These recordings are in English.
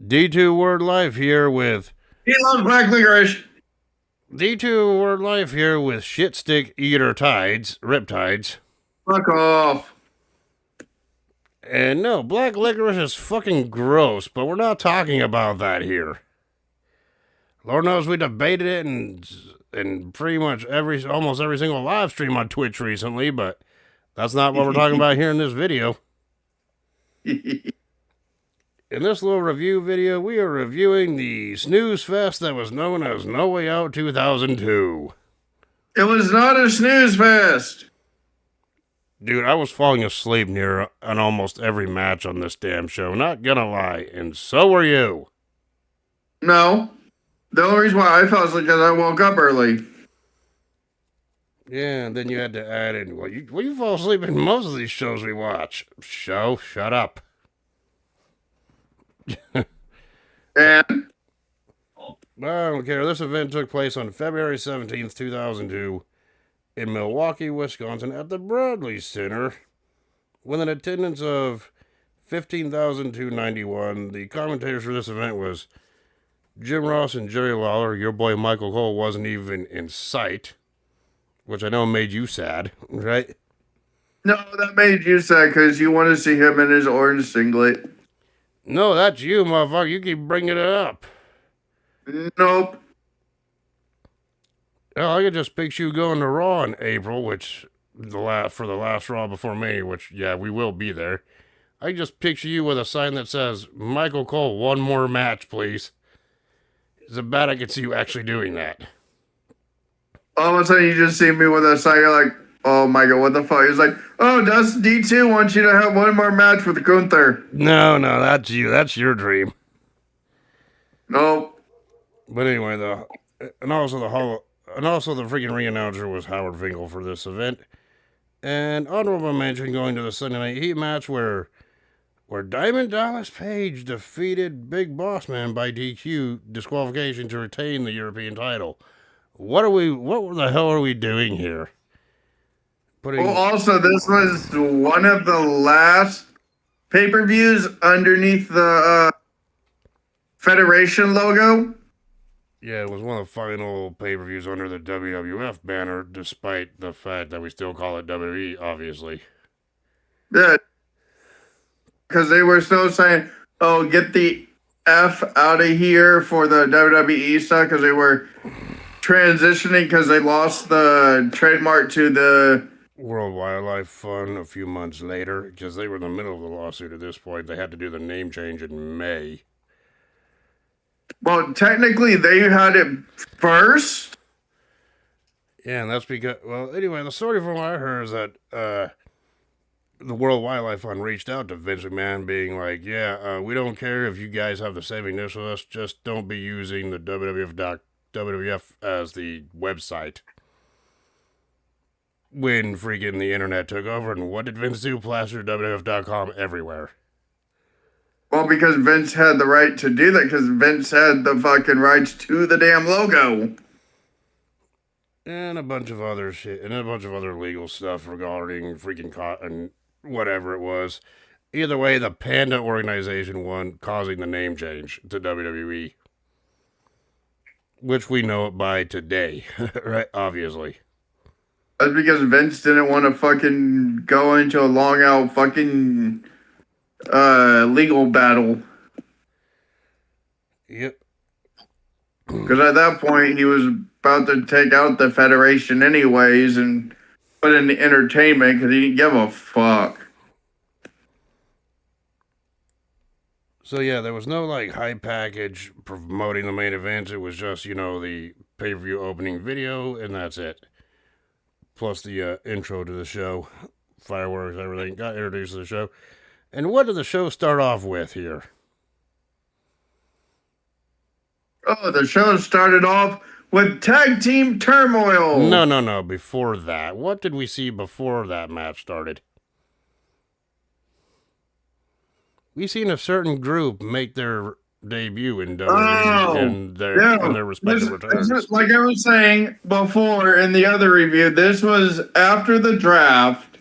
D2 Word Life here with He loves black licorice. D2 Word Life here with shit stick eater tides, riptides. Fuck off. And no, black licorice is fucking gross, but we're not talking about that here. Lord knows we debated it in pretty much almost every single live stream on Twitch recently, but that's not what we're talking about here in this video. In this little review video, we are reviewing the snooze fest that was known as No Way Out 2002. It was not a snooze fest. Dude, I was falling asleep near on almost every match on this damn show, not gonna lie, and so were you. No. The only reason why I fell asleep is because I woke up early. Yeah, and then you had to add in, well, you fall asleep in most of these shows we watch. Shut up. And I don't care. This event took place on February 17th, 2002, in Milwaukee, Wisconsin, at the Bradley Center, with an attendance of 15,291. The commentators for this event was Jim Ross and Jerry Lawler. Your boy Michael Cole wasn't even in sight, which I know made you sad, right? no, that made you sad because you want to see him in his orange singlet. No, that's you, motherfucker. You keep bringing it up. Nope. Hell, I could just picture you going to Raw in April, which for the last Raw before me, which, yeah, we will be there. I can just picture you with a sign that says, Michael Cole, one more match, please. It's a bet I could see you actually doing that. All of a sudden, you just see me with a sign. You're like, oh my god, what the fuck? He's like, oh, does D2 wants you to have one more match with Gunther? No, that's you. That's your dream. Nope. But anyway, and also the freaking ring announcer was Howard Finkel for this event. And honorable mention going to the Sunday Night Heat match where Diamond Dallas Page defeated Big Boss Man by DQ disqualification to retain the European title. What the hell are we doing here? Well, also, this was one of the last pay-per-views underneath the Federation logo. Yeah, it was one of the final pay-per-views under the WWF banner, despite the fact that we still call it WWE, obviously. Yeah. Because they were still saying, oh, get the F out of here for the WWE stuff, because they were transitioning because they lost the trademark to the World Wildlife Fund a few months later, because they were in the middle of the lawsuit at this point. They had to do the name change in May. Well, technically, they had it first. Yeah, and that's because, well, anyway, the story from what I heard is that the World Wildlife Fund reached out to Vince McMahon being like, yeah, we don't care if you guys have the same initials, just don't be using the WWF as the website. When freaking the internet took over, and what did Vince do? Plaster WWF.com everywhere. Well, because Vince had the right to do that, because Vince had the fucking rights to the damn logo. And a bunch of other shit, and a bunch of other legal stuff regarding freaking and whatever it was. Either way, the Panda organization won, causing the name change to WWE. Which we know it by today, right? Obviously. That's because Vince didn't want to fucking go into a long out fucking legal battle. Yep. Because at that point, he was about to take out the Federation anyways and put in the entertainment because he didn't give a fuck. So yeah, there was no like high package promoting the main event. It was just, the pay-per-view opening video, and that's it. Plus the intro to the show, fireworks, everything. Got introduced to the show. And what did the show start off with here? Oh, the show started off with Tag Team Turmoil. No. Before that. What did we see before that match started? We seen a certain group make their debut in WWE in their respective returns. Like I was saying before in the other review, this was after the draft.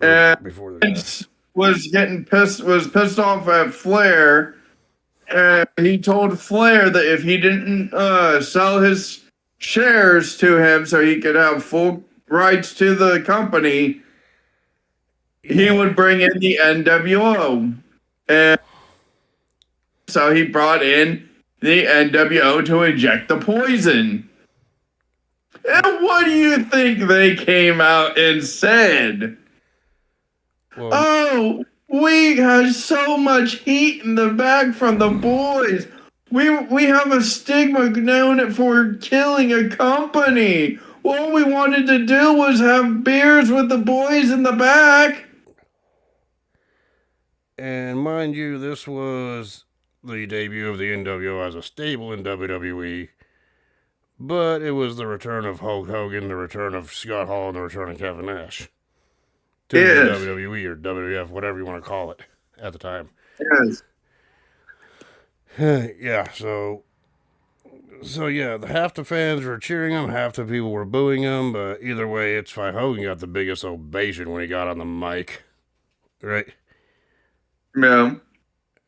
And before the draft. Was pissed off at Flair and he told Flair that if he didn't sell his shares to him so he could have full rights to the company, he would bring in the NWO. And so he brought in the NWO to inject the poison. And what do you think they came out and said? Well, Oh, we have so much heat in the back from the boys. We have a stigma known for killing a company. All we wanted to do was have beers with the boys in the back. and mind you, this was the debut of the NWO as a stable in WWE. But it was the return of Hulk Hogan, the return of Scott Hall, and the return of Kevin Nash to the Yes. WWE or WWF, whatever you want to call it at the time. Yes. Yeah, so yeah, half the fans were cheering him, half the people were booing him, but either way, it's fine. Hogan got the biggest ovation when he got on the mic, right? Yeah.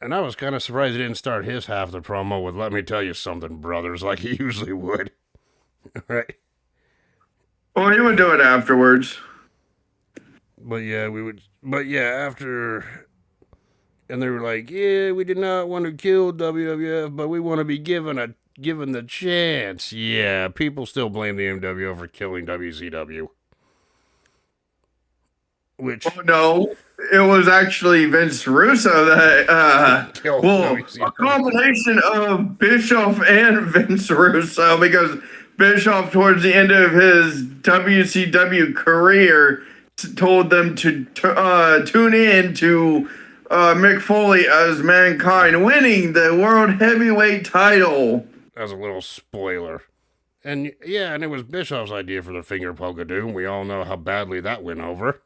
And I was kind of surprised he didn't start his half of the promo with "Let me tell you something, brothers," like he usually would, right? Well, he would do it afterwards. But yeah, after. And they were like, "Yeah, we did not want to kill WWF, but we want to be given the chance." Yeah, people still blame the MWO for killing WCW. Which Oh, no, it was actually Vince Russo that killed well, WCW. a combination of Bischoff and Vince Russo, because Bischoff, towards the end of his WCW career, told them to tune in to Mick Foley as Mankind winning the World Heavyweight title. As a little spoiler. And yeah, and it was Bischoff's idea for the finger poke of doom. We all know how badly that went over.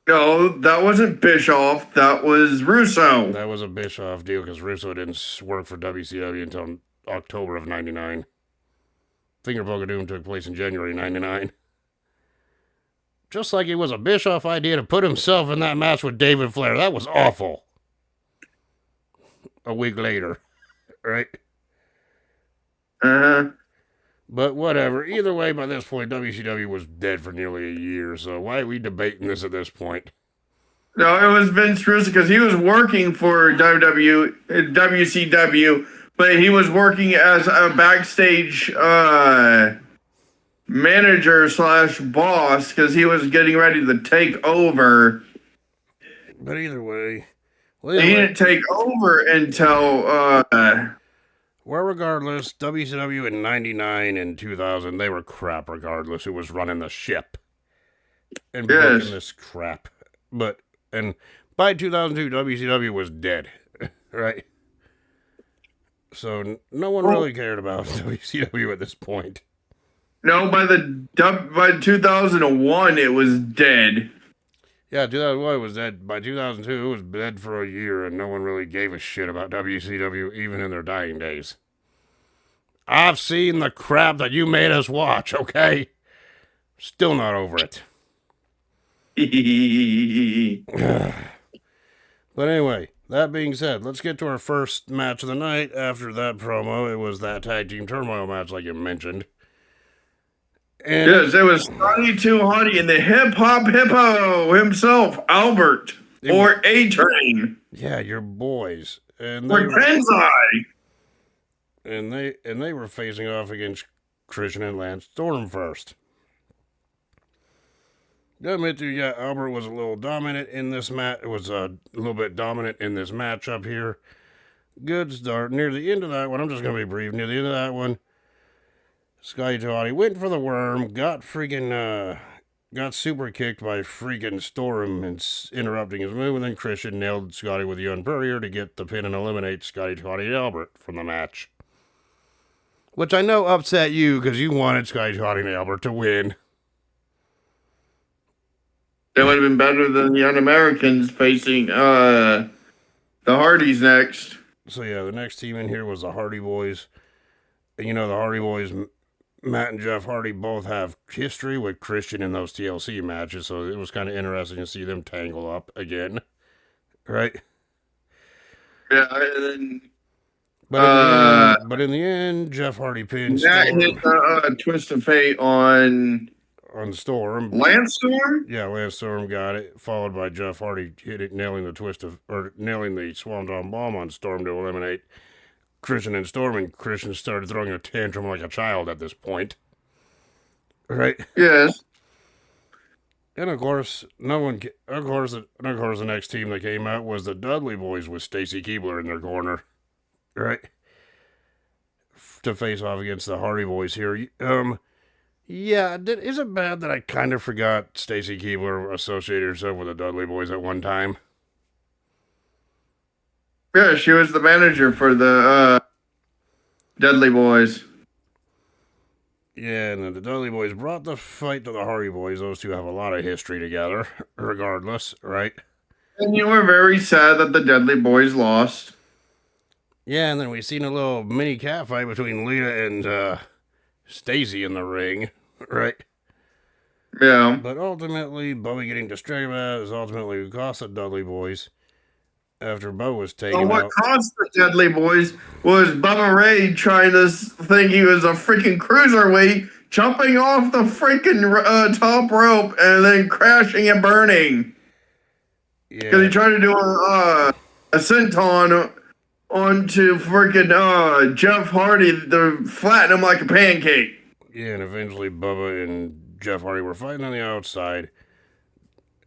No, that wasn't Bischoff. That was Russo. That was a Bischoff deal because Russo didn't work for WCW until October of '99. Finger poke of doom took place in January '99. Just like it was a Bischoff idea to put himself in that match with David Flair. That was awful. A week later, right? Uh-huh. But whatever. Either way, by this point, WCW was dead for nearly a year. So why are we debating this at this point? No, it was Vince Russo because he was working for WCW, but he was working as a backstage manager / boss because he was getting ready to take over. But either way, He didn't take over until well, regardless, WCW in '99 and 2000, they were crap regardless who was running the ship and booking this crap. And by 2002, WCW was dead, right? So no one really cared about WCW at this point. No, by 2001, it was dead. Yeah, 2001 was dead. By 2002, it was dead for a year, and no one really gave a shit about WCW, even in their dying days. I've seen the crap that you made us watch, okay? Still not over it. But anyway, that being said, let's get to our first match of the night. After that promo, it was that tag team turmoil match, like you mentioned. And yes, it was Scotty 2 Hotty and the Hip Hop Hippo himself, Albert, or A-Train. Yeah, your boys. And or Tenzai. And they were facing off against Christian and Lance Storm first. Gotta admit to you, yeah, Albert was a little dominant in this match. It was a little bit dominant in this matchup here. Good start. Near the end of that one, I'm just gonna be brief. Near the end of that one, Scotty Tawani went for the worm, got super kicked by freaking Storm and interrupting his move, and then Christian nailed Scotty with the Unpurrier to get the pin and eliminate Scotty Tawani and Albert from the match. Which I know upset you because you wanted Scotty Tawani and Albert to win. That would have been better than the Un-Americans facing the Hardys next. So yeah, the next team in here was the Hardy Boys. And you know, the Hardy Boys, Matt and Jeff Hardy, both have history with Christian in those TLC matches, so it was kind of interesting to see them tangle up again. Right? Yeah, and then But in the end, Jeff Hardy pinned That hit Storm the twist of fate on on Storm. Lance Storm. Yeah, Lance Storm got it, followed by Jeff Hardy nailing the Swanton Bomb on Storm to eliminate Christian and Storm, and Christian started throwing a tantrum like a child at this point. Right? Yes. And of course, the next team that came out was the Dudley Boys with Stacy Keibler in their corner. Right? To face off against the Hardy Boys here. Yeah, is it bad that I kind of forgot Stacy Keibler associated herself with the Dudley Boys at one time? Yeah, she was the manager for the Dudley Boys. Yeah, and then the Dudley Boys brought the fight to the Hardy Boys. Those two have a lot of history together, regardless, right? And you were very sad that the Dudley Boys lost. Yeah, and then we seen a little mini cat fight between Lita and Stacy in the ring, right? Yeah. But ultimately, Bowie getting distracted by it is ultimately cost the Dudley Boys after Bo was taken What out. caused the Dudley Boys was Bubba Ray trying to think he was a freaking cruiserweight, jumping off the freaking top rope and then crashing and burning. Because he tried to do a senton onto freaking Jeff Hardy to flatten him like a pancake. Yeah, and eventually Bubba and Jeff Hardy were fighting on the outside.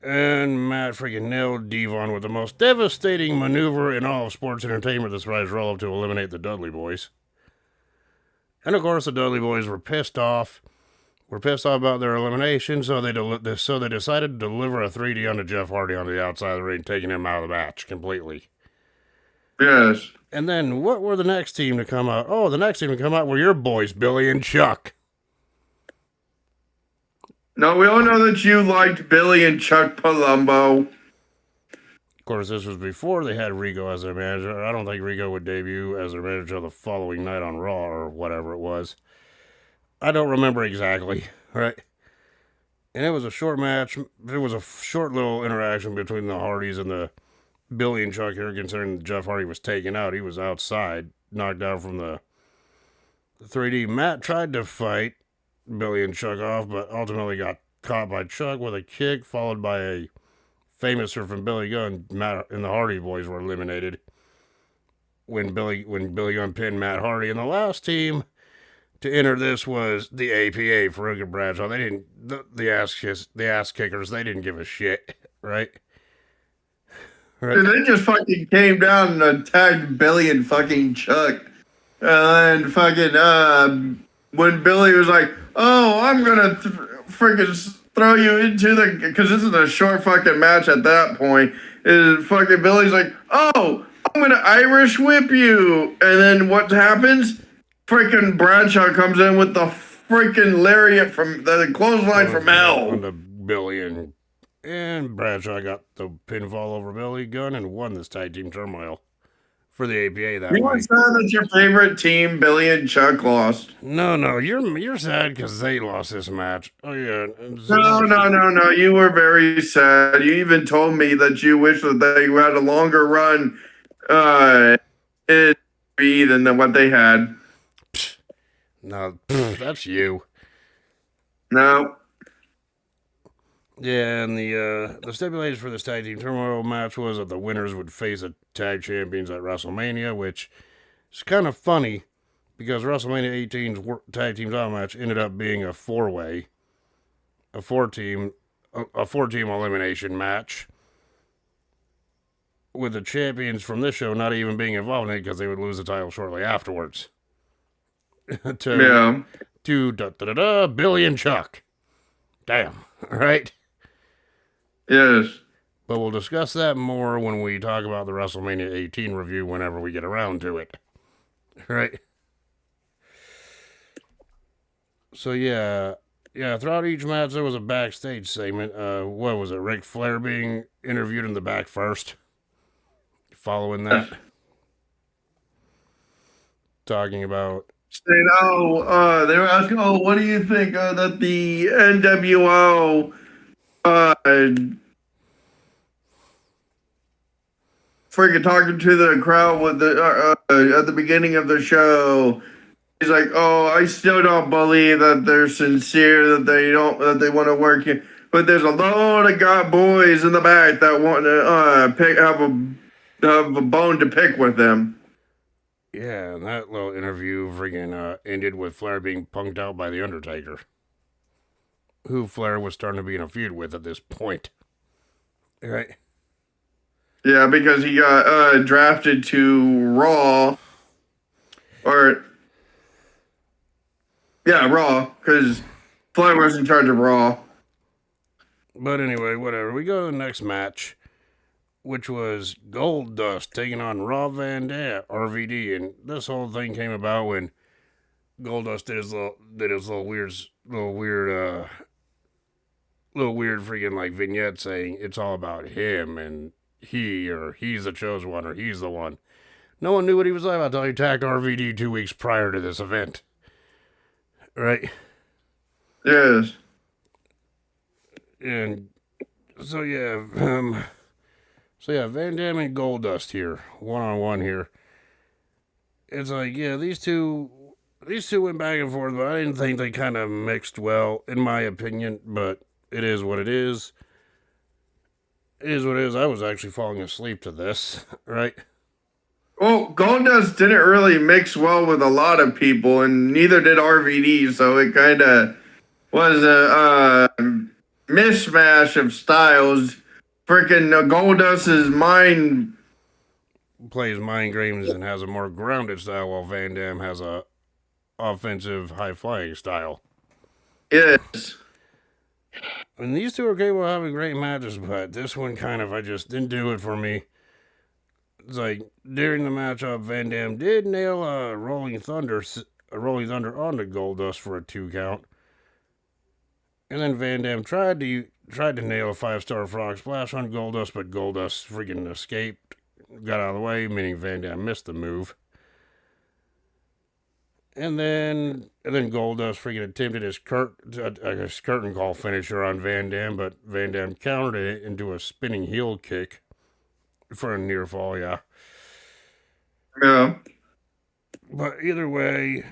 And Matt freaking nailed Devon with the most devastating maneuver in all of sports entertainment this rise roll up to eliminate the Dudley Boys. And of course, the Dudley Boys were pissed off. About their elimination, so they decided to deliver a 3D onto Jeff Hardy on the outside of the ring, taking him out of the match completely. Yes. And then what were the next team to come out? Oh, the next team to come out were your boys, Billy and Chuck. No, we all know that you liked Billy and Chuck Palumbo. Of course, this was before they had Rico as their manager. I don't think Rico would debut as their manager the following night on Raw or whatever it was. I don't remember exactly, right? And it was a short match. It was a short little interaction between the Hardys and the Billy and Chuck here, considering Jeff Hardy was taken out. He was outside, knocked out from the 3D. Matt tried to fight Billy and Chuck off, but ultimately got caught by Chuck with a kick, followed by a famous from Billy Gunn. Matt and the Hardy Boys were eliminated when Billy Gunn pinned Matt Hardy. And the last team to enter this was the APA, Farouk and Bradshaw. They didn't the ass kickers. They didn't give a shit, right? Right. Dude, they just fucking came down and attacked Billy and fucking Chuck, and fucking when Billy was like, "Oh, I'm gonna freaking throw you into the," because this is a short fucking match at that point. Is fucking Billy's like, "Oh, I'm gonna Irish whip you," and then what happens? Freaking Bradshaw comes in with the freaking lariat from the clothesline from hell. On the Billy and Bradshaw got the pinfall over Billy Gunn and won this tag team turmoil for the APA that you way. You sad that your favorite team, Billy and Chuck, lost. No, you're sad because they lost this match. Oh yeah. No. You were very sad. You even told me that you wish that they had a longer run in than what they had. No, that's you. No. Yeah, and the stipulations for this tag team turmoil match was that the winners would face the tag champions at WrestleMania, which is kind of funny because WrestleMania 18's tag team title match ended up being a four-team elimination match, with the champions from this show not even being involved in it because they would lose the title shortly afterwards. to Billy and Chuck. Damn, right? Yes. But we'll discuss that more when we talk about the WrestleMania 18 review whenever we get around to it. Right? So yeah, throughout each match there was a backstage segment. What was it? Ric Flair being interviewed in the back first. Following that. Talking about saying, they were asking, what do you think that the NWO freaking talking to the crowd with the at the beginning of the show. He's like, "Oh, I still don't believe that they're sincere, that they want to work here. But there's a load of boys in the back that want to have a bone to pick with them." Yeah, and that little interview friggin' ended with Flair being punked out by The Undertaker, who Flair was starting to be in a feud with at this point. Right? Yeah, because he got drafted to Raw, or yeah, Raw, because Flair was in charge of Raw. But anyway, whatever. We go to the next match, which was Goldust taking on Rob Van Dam, RVD, and this whole thing came about when Goldust did his little weird freaking like vignette saying it's all about him and he's the chosen one or he's the one. No one knew what he was about until he attacked RVD 2 weeks prior to this event. Right? Yes. And so yeah, Van Dam and Goldust here, 1-on-1 here. It's like, yeah, these two went back and forth, but I didn't think they kind of mixed well, in my opinion. But it is what it is. It is what it is. I was actually falling asleep to this, right? Well, Goldust didn't really mix well with a lot of people, and neither did RVD. So it kind of was a mishmash of styles. Freaking Goldust's mind plays mind games and has a more grounded style, while Van Dam has a offensive, high-flying style. Yes. And these two are capable of having great matches, but this one I just didn't do it for me. It's like, during the matchup, Van Dam did nail a Rolling Thunder onto Goldust for a 2 count. And then Van Dam tried to nail a 5-star frog splash on Goldust, but Goldust freaking escaped, got out of the way, meaning Van Dam missed the move. And then Goldust freaking attempted his curtain call finisher on Van Dam, but Van Dam countered it into a spinning heel kick for a near fall, yeah. Yeah. But either way,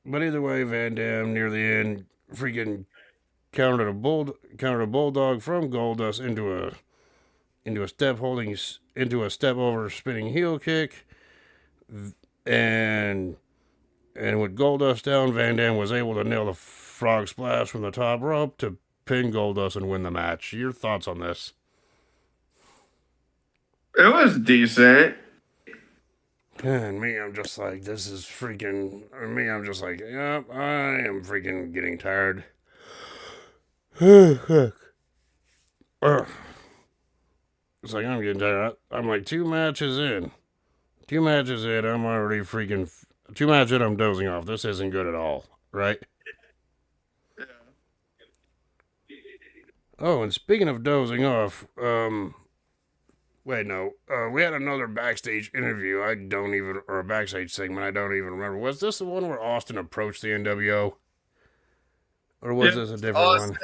Van Dam near the end freaking countered a bulldog from Goldust into a step over spinning heel kick, and with Goldust down, Van Dam was able to nail the frog splash from the top rope to pin Goldust and win the match. Your thoughts on this? It was decent. And me, I'm just like, this is freaking. Me, I'm just like, yep, I am freaking getting tired. It's like, I'm getting tired. I'm like 2 matches in. I'm already freaking. 2 matches in, I'm dozing off. This isn't good at all, right? Yeah. Oh, and speaking of dozing off, wait, no. We had another backstage interview. Or a backstage segment. I don't even remember. Was this the one where Austin approached the NWO? Or was this a different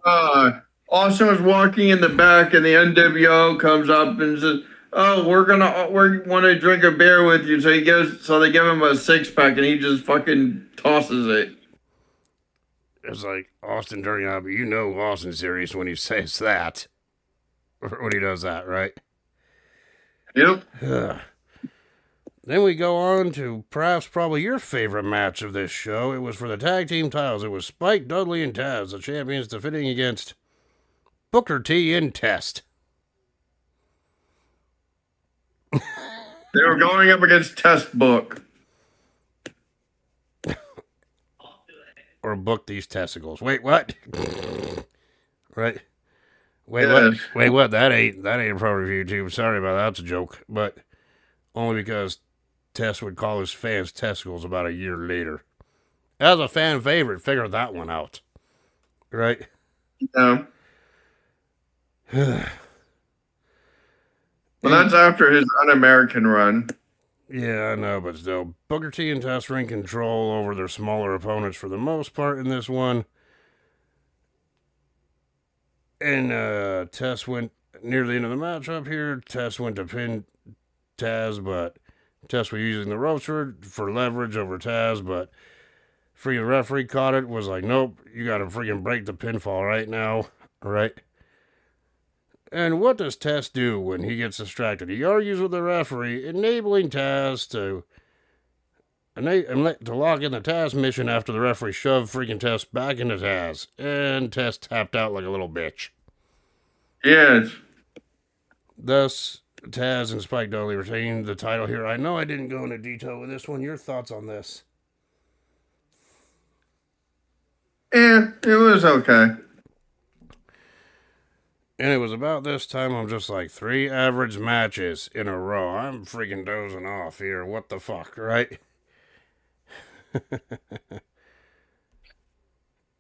one? Austin was walking in the back, and the NWO comes up and says, "Oh, we want to drink a beer with you." So they give him a 6-pack, and he just fucking tosses it. It's like Austin turning out, but you know Austin's serious when he says that. Or when he does that, right? Yep. Then we go on to perhaps probably your favorite match of this show. It was for the tag team titles. It was Spike, Dudley, and Taz, the champions, defending against Booker T and Test. They were going up against Test Book. Or book these testicles. Wait, what? Right? Wait, Yes. what? Wait, what? That ain't a pro review, too. Sorry about that. That's a joke. But only because Test would call his fans testicles about a year later. As a fan favorite, figure that one out. Right? Yeah. Well, that's after his un-American run. Yeah, I know, but still. Booker T and Test were in control over their smaller opponents for the most part in this one. And Test went near the end of the matchup here, Test went to pin Taz, but Test was using the ropes for leverage over Taz, but freaking referee caught it, was like, nope, you gotta freaking break the pinfall right now, right? And what does Test do when he gets distracted? He argues with the referee, enabling Taz to lock in the Taz mission after the referee shoved freaking Test back into Taz, and Test tapped out like a little bitch. Yes. Thus, Taz and Spike Dudley retained the title here. I know I didn't go into detail with this one. Your thoughts on this? Yeah, it was okay. And it was about this time I'm just like, 3 average matches in a row. I'm freaking dozing off here. What the fuck, right?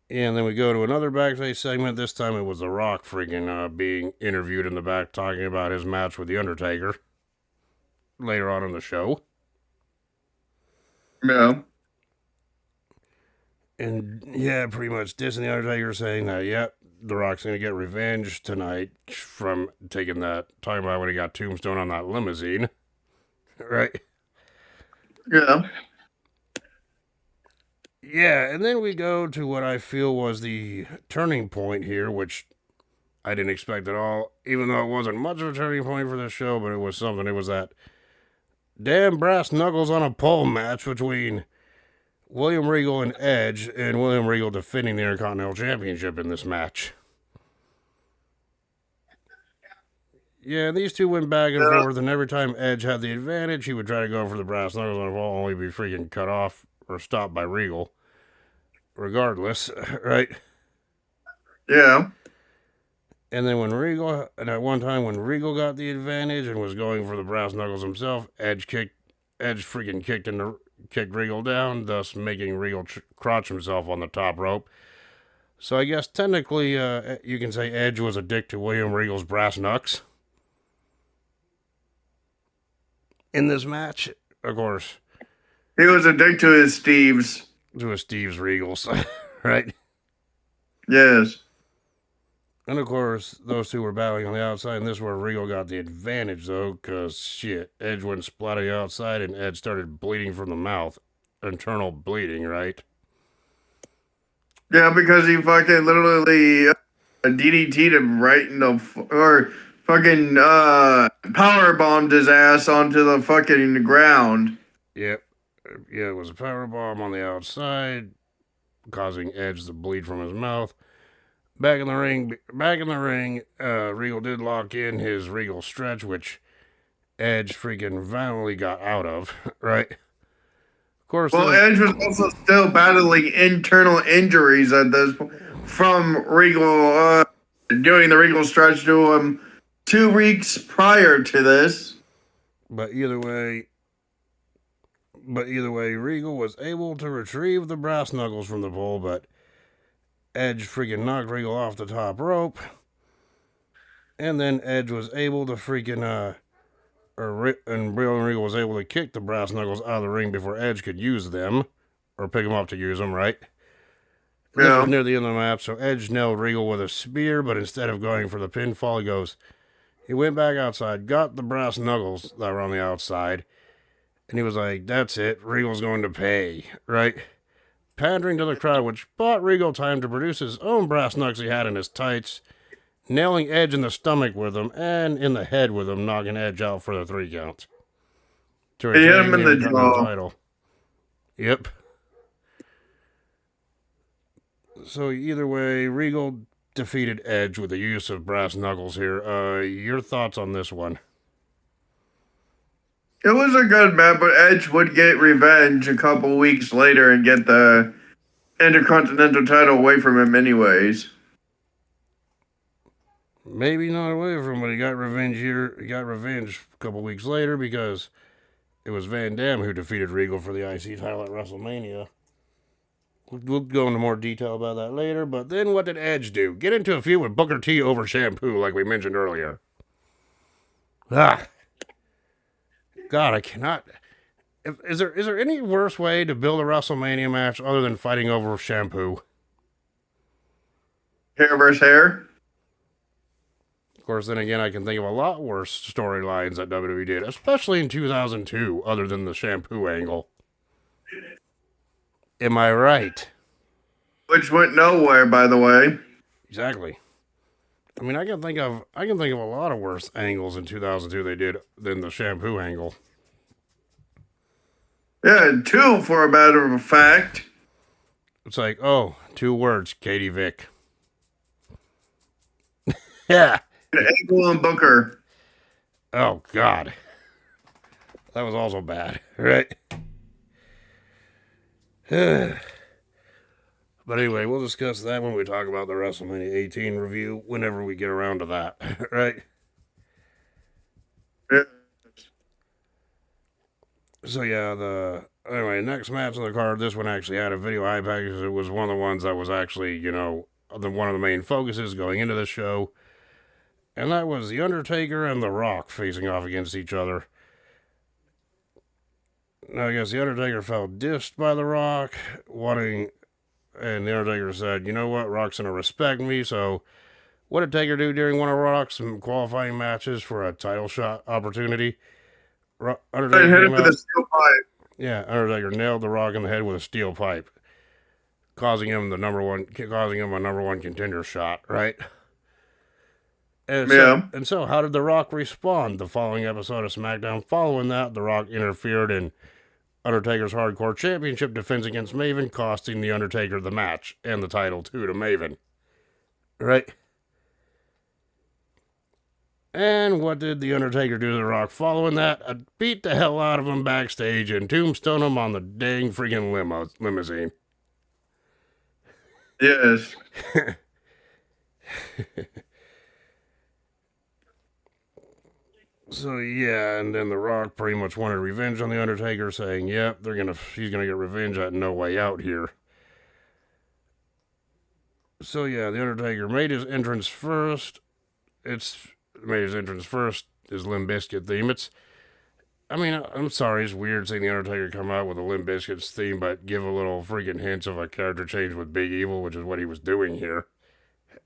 And then we go to another backstage segment. This time it was The Rock freaking being interviewed in the back talking about his match with The Undertaker later on in the show. Yeah. And yeah, pretty much dissing The Undertaker, saying that, yep, The Rock's going to get revenge tonight from talking about when he got Tombstone on that limousine. Right? Yeah. Yeah, and then we go to what I feel was the turning point here, which I didn't expect at all, even though it wasn't much of a turning point for this show, but it was something. It was that damn brass knuckles on a pole match between William Regal and Edge, and William Regal defending the Intercontinental Championship in this match. Yeah, these two went back and forth, and every time Edge had the advantage, he would try to go for the brass knuckles on the pole, only be freaking cut off or stopped by Regal. Regardless, right? Yeah. And then at one time when Regal got the advantage and was going for the brass knuckles himself, Edge freaking kicked Regal down, thus making Regal crotch himself on the top rope. So I guess technically you can say Edge was a dick to William Regal's brass knucks in this match, of course. He was a dick to his Steves. To his Steve's Regals, right? Yes. And of course, those two were battling on the outside, and this is where Regal got the advantage, though, because shit, Edge went splat on the outside, and Edge started bleeding from the mouth. Internal bleeding, right? Yeah, because he fucking literally DDT'd him right in the or fucking power bombed his ass onto the fucking ground. Yep. Yeah, it was a power bomb on the outside, causing Edge to bleed from his mouth. Back in the ring, Regal did lock in his Regal stretch, which Edge freaking violently got out of, right? Of course. Well, Edge was also still battling internal injuries at this point from Regal doing the Regal stretch to him 2 weeks prior to this. But either way, Regal was able to retrieve the brass knuckles from the pole, but Edge freaking knocked Regal off the top rope. And then Edge was able to freaking, and Regal was able to kick the brass knuckles out of the ring before Edge could use them, or pick them up to use them, right? Yeah. This was near the end of the match, so Edge nailed Regal with a spear, but instead of going for the pinfall, he went back outside, got the brass knuckles that were on the outside, and he was like, that's it, Regal's going to pay, right? Pandering to the crowd, which bought Regal time to produce his own brass knucks he had in his tights, nailing Edge in the stomach with them and in the head with them, knocking Edge out for the 3 count. To retain him in the jaw. Title. Yep. So either way, Regal defeated Edge with the use of brass knuckles here. Your thoughts on this one? It was a good match, but Edge would get revenge a couple weeks later and get the Intercontinental title away from him anyways. Maybe not away from him, but he got revenge here. He got revenge a couple weeks later because it was Van Dam who defeated Regal for the IC title at WrestleMania. We'll go into more detail about that later, but then what did Edge do? Get into a feud with Booker T over shampoo, like we mentioned earlier. God, I cannot. Is there any worse way to build a WrestleMania match other than fighting over shampoo? Hair versus hair? Of course, then again, I can think of a lot worse storylines that WWE did, especially in 2002, other than the shampoo angle. Am I right? Which went nowhere, by the way. Exactly. I mean, I can think of a lot of worse angles in 2002 they did than the shampoo angle. Yeah, 2 for a matter of fact. It's like, oh, 2 words, Katie Vick. Yeah. Angle and Booker. Oh God, that was also bad, right? But anyway, we'll discuss that when we talk about the WrestleMania 18 review, whenever we get around to that, right? Yeah. So yeah, anyway, next match on the card, this one actually had a video hype package. It was one of the ones that was actually, one of the main focuses going into the show. And that was The Undertaker and The Rock facing off against each other. Now, I guess The Undertaker felt dissed by The Rock, and The Undertaker said, you know what, Rock's going to respect me, so what did Taker do during one of Rock's qualifying matches for a title shot opportunity? Undertaker hit him with a steel pipe. Yeah, Undertaker nailed The Rock in the head with a steel pipe, causing him a number one contender shot, right? And so, how did The Rock respond? The following episode of SmackDown, following that, The Rock interfered in Undertaker's Hardcore Championship defense against Maven, costing The Undertaker the match and the title too to Maven. Right? And what did The Undertaker do to The Rock following that? Beat the hell out of him backstage and tombstone him on the dang freaking limousine. Yes. So yeah, and then The Rock pretty much wanted revenge on The Undertaker, saying, yep, he's gonna get revenge at No Way Out here. So yeah, The Undertaker made his entrance first. His Limp Bizkit theme. I'm sorry, it's weird seeing The Undertaker come out with a Limp Bizkit's theme, but give a little freaking hints of a character change with Big Evil, which is what he was doing here.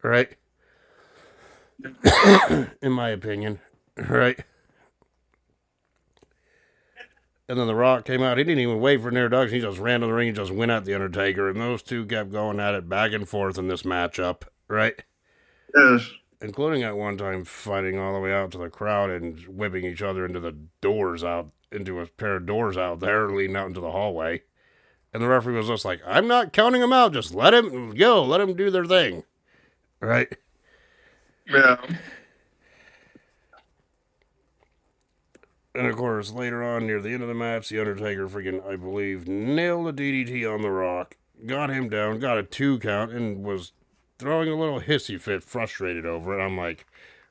Right? In my opinion. Right? And then The Rock came out. He didn't even wait for an introduction. He just ran to the ring and just went at The Undertaker. And those two kept going at it back and forth in this matchup. Right? Yes. Including at one time fighting all the way out to the crowd and whipping each other into a pair of doors out there leading out into the hallway. And the referee was just like, I'm not counting them out. Just let him go. Let them do their thing. Right? Yeah. And of course, later on, near the end of the match, The Undertaker I believe, nailed a DDT on The Rock, got him down, got a 2 count, and was throwing a little hissy fit, frustrated over it. I'm like,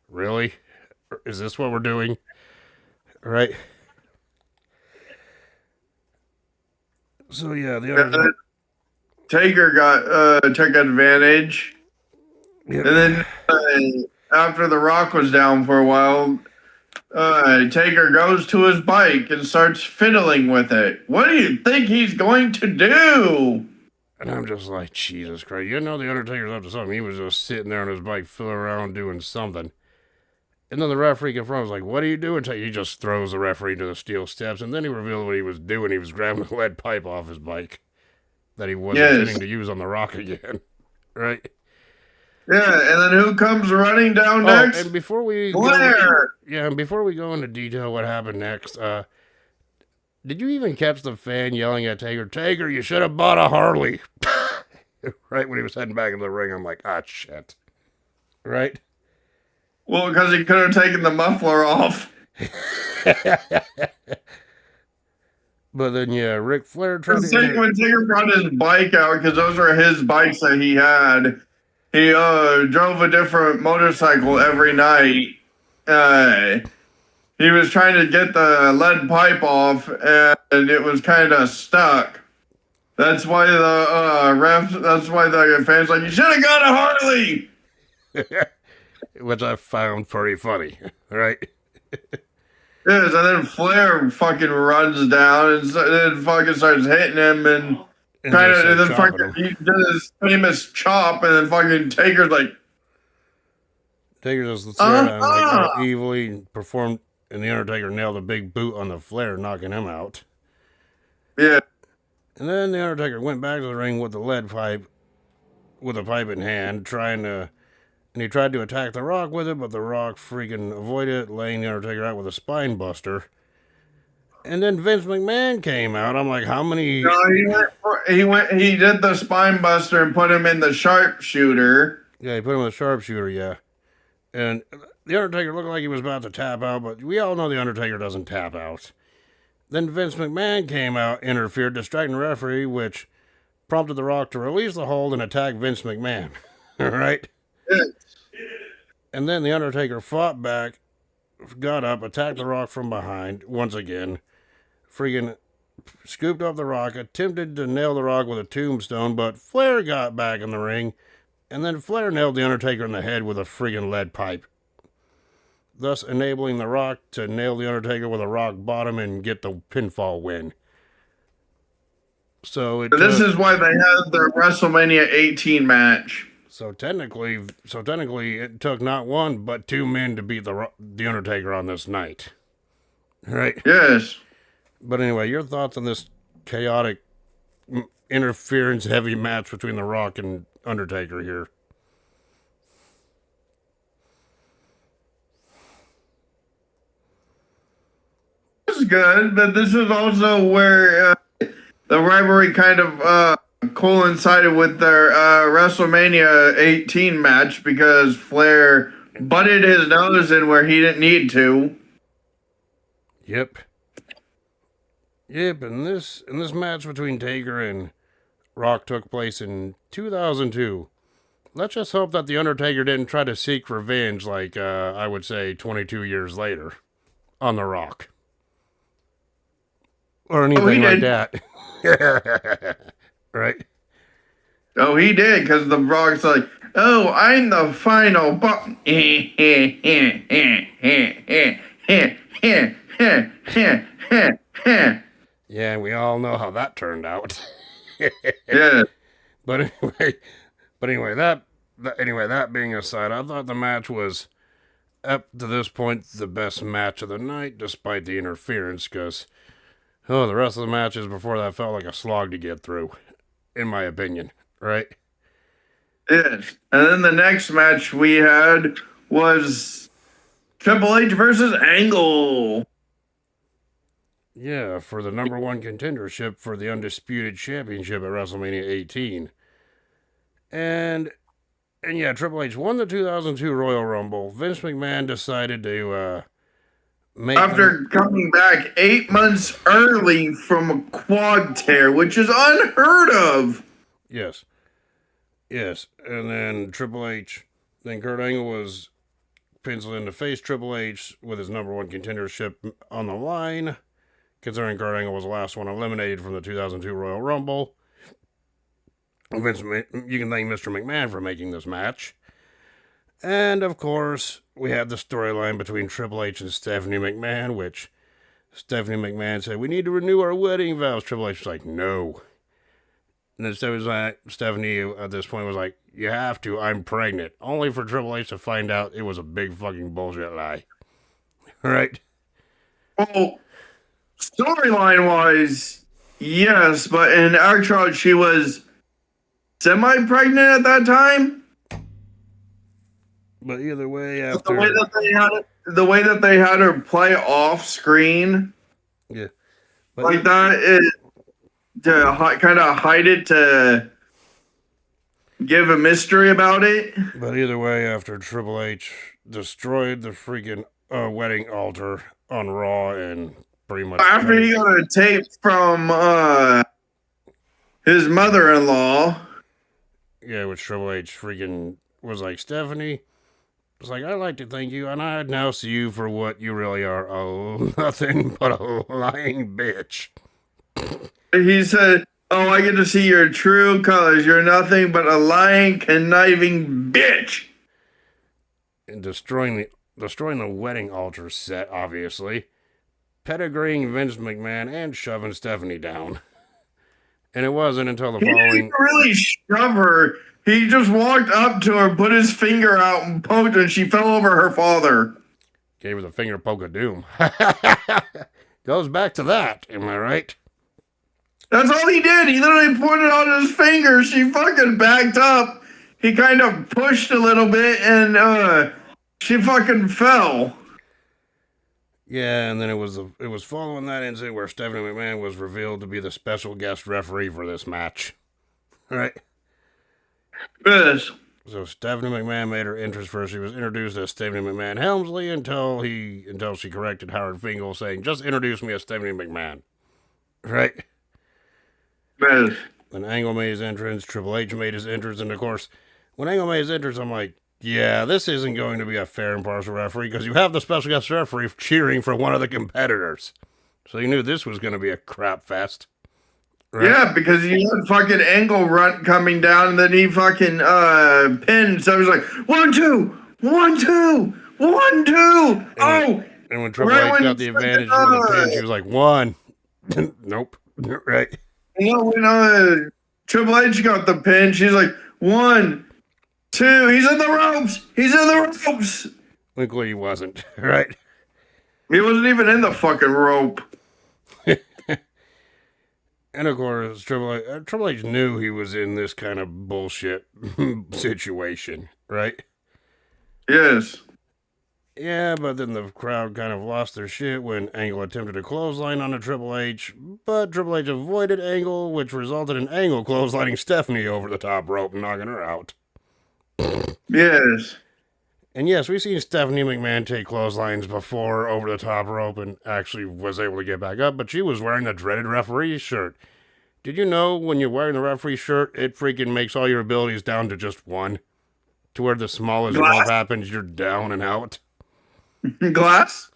really? Is this what we're doing? Right? So yeah, The Undertaker... Taker took advantage. Yep. And then after The Rock was down for a while, Taker goes to his bike and starts fiddling with it. What do you think he's going to do? And I'm just like, Jesus Christ. The Undertaker's up to something. He was just sitting there on his bike, fiddling around doing something. And then the referee confronts, like, what are you doing? He just throws the referee to the steel steps, and then he revealed what he was doing. He was grabbing a lead pipe off his bike that he wasn't intending to use on The Rock again. Right? Yeah, and then who comes running down next? And before we before we go into detail what happened next, did you even catch the fan yelling at Taker, Taker, you should have bought a Harley? Right when he was heading back into the ring, I'm like, shit. Right? Well, because he could have taken the muffler off. But then, Ric Flair tried to... When Taker brought his bike out, because those were his bikes that he had, he drove a different motorcycle every night. He was trying to get the lead pipe off, and it was kind of stuck. That's why the fans like, you should have got a Harley! Which I found pretty funny, right? Yes, and then Flair fucking runs down and then fucking starts hitting him and kind of, and then fucking he did his famous chop, and then fucking Taker's like, Taker just stared at him like all Uh-huh. evilly, performed, and the Undertaker nailed a big boot on the Flair, knocking him out. Yeah. And then the Undertaker went back to the ring with the lead pipe, with a pipe in hand, and he tried to attack The Rock with it, but The Rock freaking avoided it, laying the Undertaker out with a spine buster. And then Vince McMahon came out. I'm like, how many? No, he did the spine buster and put him in the sharpshooter. Yeah, he put him in a sharpshooter, yeah. And the Undertaker looked like he was about to tap out, but we all know the Undertaker doesn't tap out. Then Vince McMahon came out, interfered, distracting the referee, which prompted The Rock to release the hold and attack Vince McMahon. All right? Yeah. And then the Undertaker fought back, got up, attacked The Rock from behind once again, freaking scooped up The Rock, attempted to nail The Rock with a tombstone, but Flair got back in the ring, and then Flair nailed the Undertaker in the head with a friggin' lead pipe, thus enabling The Rock to nail the Undertaker with a rock bottom and get the pinfall win. So this is why they had their WrestleMania 18 match. So technically, it took not one but two men to beat the Undertaker on this night, right? Yes. But anyway, your thoughts on this chaotic interference-heavy match between The Rock and Undertaker here? This is good, but this is also where the rivalry kind of coincided with their WrestleMania 18 match because Flair butted his nose in where he didn't need to. Yep. And this match between Taker and Rock took place in 2002. Let's just hope that the Undertaker didn't try to seek revenge, like I would say 22 years later, on The Rock, or anything like that. Right? Oh, he did, because the Rock's like, oh, I'm the final boss. Yeah, and we all know how that turned out. Yeah. But anyway, that being aside, I thought the match was up to this point the best match of the night, despite the interference. Because the rest of the matches before that felt like a slog to get through, in my opinion. Right? Yes. And then the next match we had was Triple H versus Angle. Yeah, for the number one contendership for the Undisputed Championship at WrestleMania 18. And yeah, Triple H won the 2002 Royal Rumble. Vince McMahon decided to after coming back 8 months early from a quad tear, which is unheard of. Yes. And then then Kurt Angle was penciled in to face Triple H with his number one contendership on the line, considering Kurt Angle was the last one eliminated from the 2002 Royal Rumble. You can thank Mr. McMahon for making this match. And, of course, we had the storyline between Triple H and Stephanie McMahon, which Stephanie McMahon said, we need to renew our wedding vows. Triple H was like, no. And then Stephanie at this point was like, you have to, I'm pregnant. Only for Triple H to find out it was a big fucking bullshit lie. Right? Well, storyline wise, yes, but in actual, she was semi-pregnant at that time. But either way, the way that they had her play off screen, yeah, like that is to kind of hide it, to give a mystery about it. But either way, after Triple H destroyed the freaking wedding altar on Raw and pretty much after he got a tape from his mother-in-law, yeah, which Triple H freaking was like, Stephanie, it's like, I'd like to thank you, and I now see you for what you really are. Oh, nothing but a lying bitch. He said, oh, I get to see your true colors. You're nothing but a lying, conniving bitch. And destroying the wedding altar set, obviously. Pedigreeing Vince McMahon and shoving Stephanie down. And it wasn't until the following... He didn't really shove her. He just walked up to her, put his finger out and poked, and she fell over her father. Gave her the finger poke of doom. Goes back to that, am I right? That's all he did. He literally pointed on his finger. She fucking backed up. He kind of pushed a little bit, and she fucking fell. Yeah, and then it was following that incident where Stephanie McMahon was revealed to be the special guest referee for this match. Right? Yes. So Stephanie McMahon made her entrance first. She was introduced as Stephanie McMahon Helmsley until she corrected Howard Finkel, saying, "Just introduce me as Stephanie McMahon." Right? Yes. Then Angle made his entrance. Triple H made his entrance, and of course, when Angle made his entrance, I'm like, yeah, this isn't going to be a fair and impartial referee because you have the special guest referee cheering for one of the competitors. So you knew this was going to be a crap fest. Right? Yeah, because he had fucking Angle run coming down, and then he fucking pinned. So he was like, 1, 2, 1, 2, 1, 2. And when Triple H got the advantage with the pin, she was like, 1. Nope. Right. When Triple H got the pin, she's like, 1, 2. He's in the ropes. He's in the ropes. Luckily, he wasn't. Right. He wasn't even in the fucking rope. And of course, Triple H knew he was in this kind of bullshit situation, right? Yes. Yeah, but then the crowd kind of lost their shit when Angle attempted a clothesline on a Triple H, but Triple H avoided Angle, which resulted in Angle clotheslining Stephanie over the top rope and knocking her out. Yes. And yes, we've seen Stephanie McMahon take clotheslines before over the top rope and actually was able to get back up, but she was wearing the dreaded referee shirt. Did you know when you're wearing the referee shirt, it freaking makes all your abilities down to just 1? To where the smallest rope happens, you're down and out. Glass?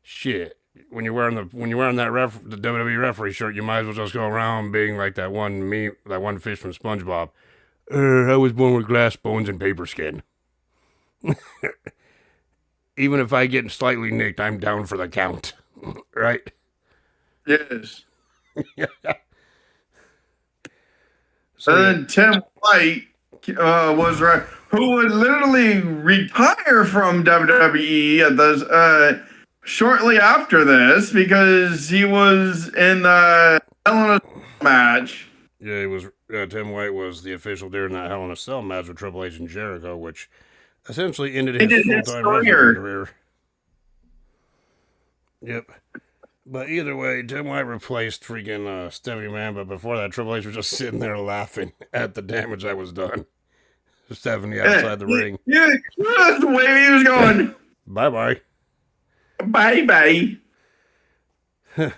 Shit. When you're wearing the WWE referee shirt, you might as well just go around being like that one fish from SpongeBob. I was born with glass bones and paper skin. Even if I get slightly nicked, I'm down for the count. Right? Yes. So, and then Tim White was right, who would literally retire from WWE at this, shortly after this because he was in the Hell in a match. Yeah, he was. Tim White was the official during that Hell in a Cell match with Triple H and Jericho, which essentially ended his full-time wrestling career. Yep. But either way, Tim White replaced freaking Stephanie McMahon, but before that, Triple H was just sitting there laughing at the damage that was done. Stephanie outside the ring. Yeah, that's the way he was going. Bye-bye. Bye-bye. And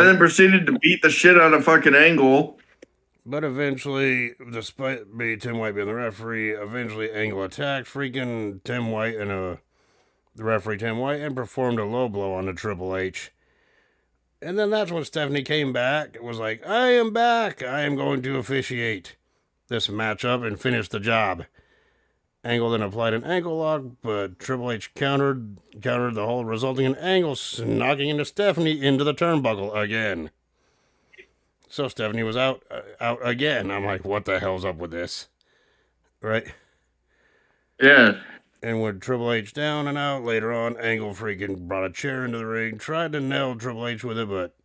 then proceeded to beat the shit out of fucking Angle. But eventually, despite Tim White being the referee, eventually Angle attacked freaking Tim White and the referee Tim White and performed a low blow on the Triple H. And then that's when Stephanie came back. It was like, I am back. I am going to officiate this matchup and finish the job. Angle then applied an ankle lock, but Triple H countered the hold, resulting in Angle knocking into Stephanie into the turnbuckle again. So Stephanie was out again. I'm like, what the hell's up with this? Right? Yeah. And with Triple H down and out later on, Angle freaking brought a chair into the ring, tried to nail Triple H with it, but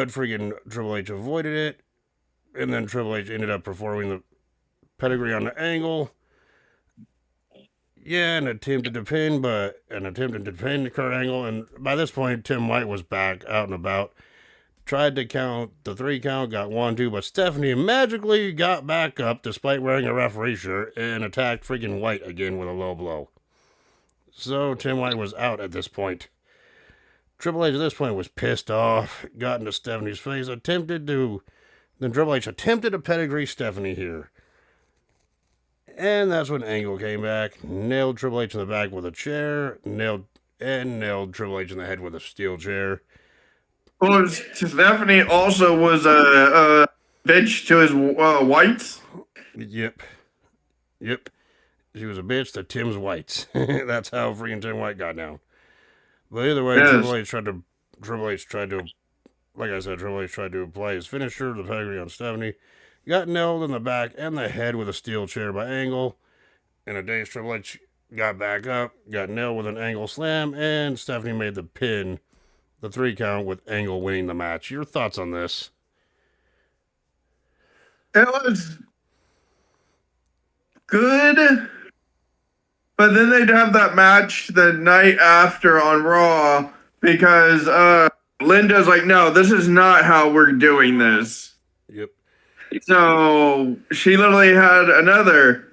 freaking Triple H avoided it. And then Triple H ended up performing the pedigree on the Angle. Yeah, and attempted to pin Kurt Angle. And by this point, Tim White was back out and about. Tried to count the 3 count, got 1, 2, but Stephanie magically got back up despite wearing a referee shirt and attacked freaking White again with a low blow. So Tim White was out at this point. Triple H at this point was pissed off, got into Stephanie's face, then Triple H attempted to pedigree Stephanie here. And that's when Angle came back, nailed Triple H in the back with a chair, nailed Triple H in the head with a steel chair. Well, Stephanie also was a bitch to his whites. Yep. She was a bitch to Tim's whites. That's how freaking Tim White got down. But either way, yes. Triple H tried to like I said, Triple H tried to apply his finisher, the pedigree on Stephanie. Got nailed in the back and the head with a steel chair by Angle. In a daze, Triple H got back up, got nailed with an Angle slam, and Stephanie made the pin, the 3 count, with Angle winning the match. Your thoughts on this? It was good, but then they'd have that match the night after on Raw because Linda's like, no, this is not how we're doing this. Yep. So she literally had another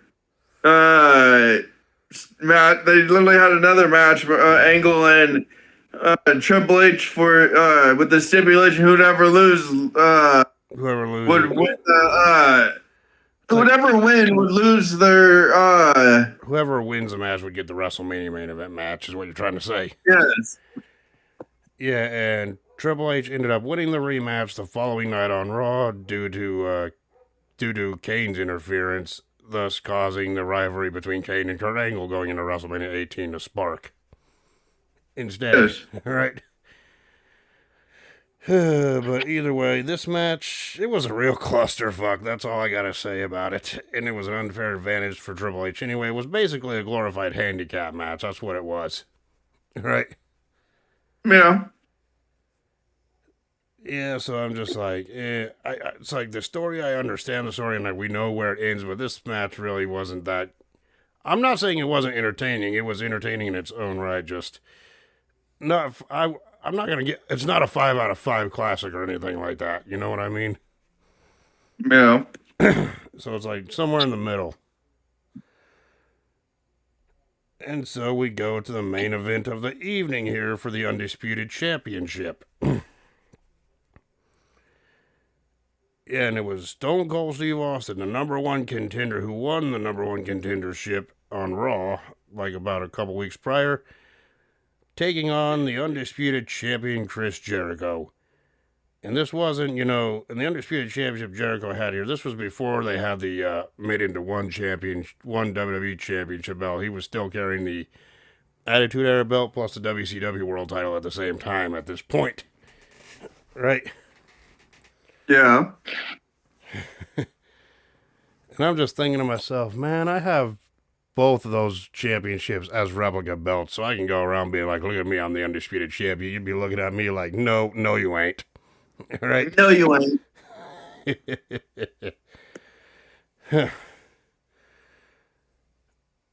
match. They literally had another match for Angle and Triple H for with the stipulation whoever loses Whoever loses would win the whoever win would lose their whoever wins the match would get the WrestleMania main event match, is what you're trying to say. yes. Yeah, and Triple H ended up winning the rematch the following night on Raw due to Kane's interference, thus causing the rivalry between Kane and Kurt Angle going into WrestleMania 18 to spark. Instead, Yes. right? But either way, this match, it was a real clusterfuck. That's all I gotta say about it. And it was an unfair advantage for Triple H anyway. It was basically a glorified handicap match. That's what it was. Right? Yeah. Yeah, so I'm just like, it's like the story, I understand the story, and like we know where it ends, but this match really wasn't that. I'm not saying it wasn't entertaining. It was entertaining in its own right. Just not. I'm not gonna get. It's not a 5 out of 5 classic or anything like that. You know what I mean? Yeah. So it's like somewhere in the middle. And so we go to the main event of the evening here for the Undisputed Championship. Yeah, and it was Stone Cold Steve Austin, the number 1 contender, who won the number 1 contendership on Raw, like about a couple weeks prior, taking on the Undisputed Champion Chris Jericho. And this wasn't, in the Undisputed Championship Jericho had here, this was before they had the made into one WWE Championship belt. He was still carrying the Attitude Era belt plus the WCW World title at the same time at this point. Right? Yeah. And I'm just thinking to myself, man, I have both of those championships as replica belts, so I can go around being like, look at me, I'm the Undisputed Champion. You'd be looking at me like, no, you ain't. Right? No, you ain't.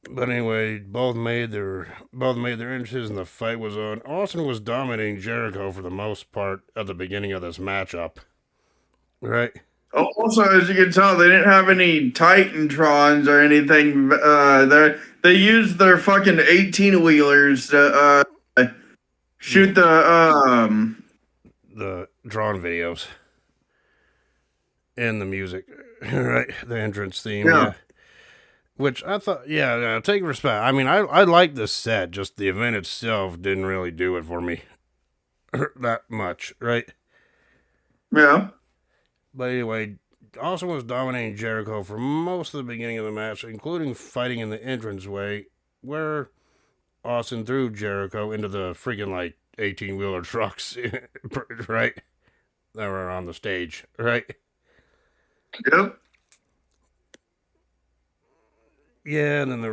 But anyway, both made their entrances, and the fight was on. Austin was dominating Jericho for the most part at the beginning of this matchup. Right? Also, as you can tell, they didn't have any Titantrons or anything. They used their fucking 18-wheelers to shoot the drawn videos and the music, right? The entrance theme, yeah. Which I thought, take respect. I mean, I like the set, just the event itself didn't really do it for me that much, right? Yeah. But anyway, Austin was dominating Jericho for most of the beginning of the match, including fighting in the entranceway, where Austin threw Jericho into the freaking, 18-wheeler trucks, right? That were on the stage, right? Yep. Yeah, and then